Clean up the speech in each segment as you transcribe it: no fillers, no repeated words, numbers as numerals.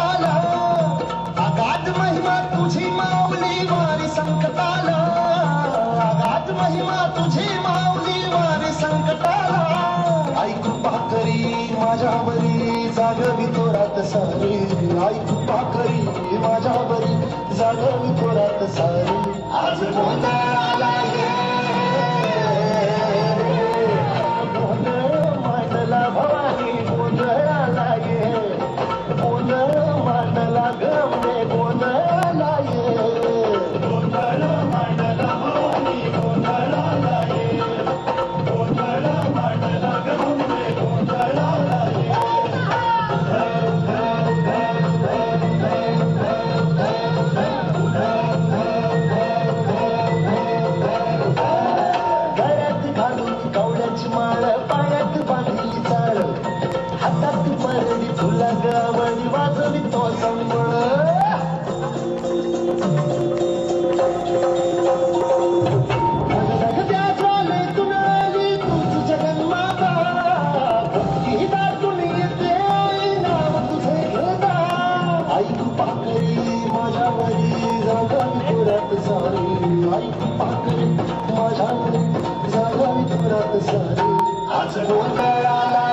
संकटाला अगाध महिमा तुझी माऊली वारी संकटाला अगाध महिमा तुझी माऊली वारी संकटाला ऐकू पाकरी माझ्यावरी जागवी तोरात सारी ऐकू पाकरी माझ्यावरी जागवी तोरात सारी आज गोंधळ आला भवानी गोंधळाला ये गोंधळ मांडला गमने गोंधळाला ये गोंधळ मांडला भवानी गोंधळाला ये गोंधळ मांडला गमने गोंधळाला ये गळ्यात घालून कवड्याची माळ पायात बांधली चाळ हातात परडी तुला गावडी वाजवी तो संबळ त्याले तुनाली तुझ जगन्माता भक्ती दाटून येते नाव तुझे घेता ऐकू पाकरी माझ्यावरी जागावी तुरात सारी ऐकू पाकरी माझ्यावरी जागावी तुरात सारी आज गोंधळ आला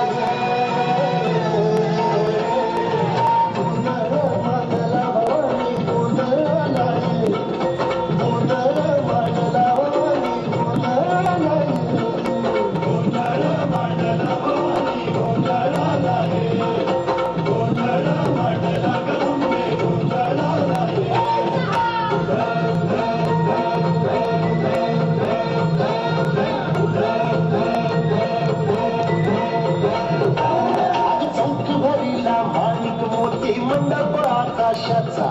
मंडप आकाशाचा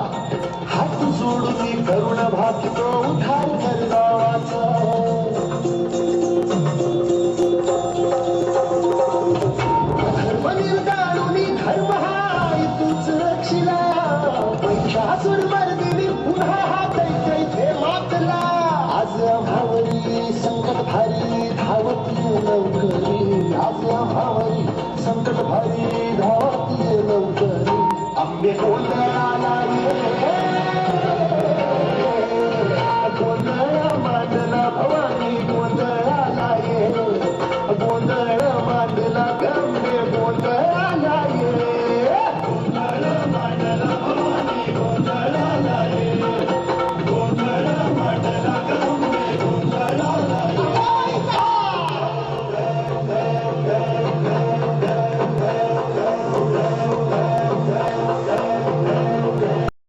हात जोडून करुण भागतो उद्धार कर गावाचा धर्म निर्दाळून धर्म हा तूच रक्षिला महिषासुर मर्दिनी पुन्हा हा दैत्य मातला आज आम्हावरी संकट भारी धावती लवकरी आज आम्हावरी संकट भारी धावती लवकरी आंबे गोंधळाला ये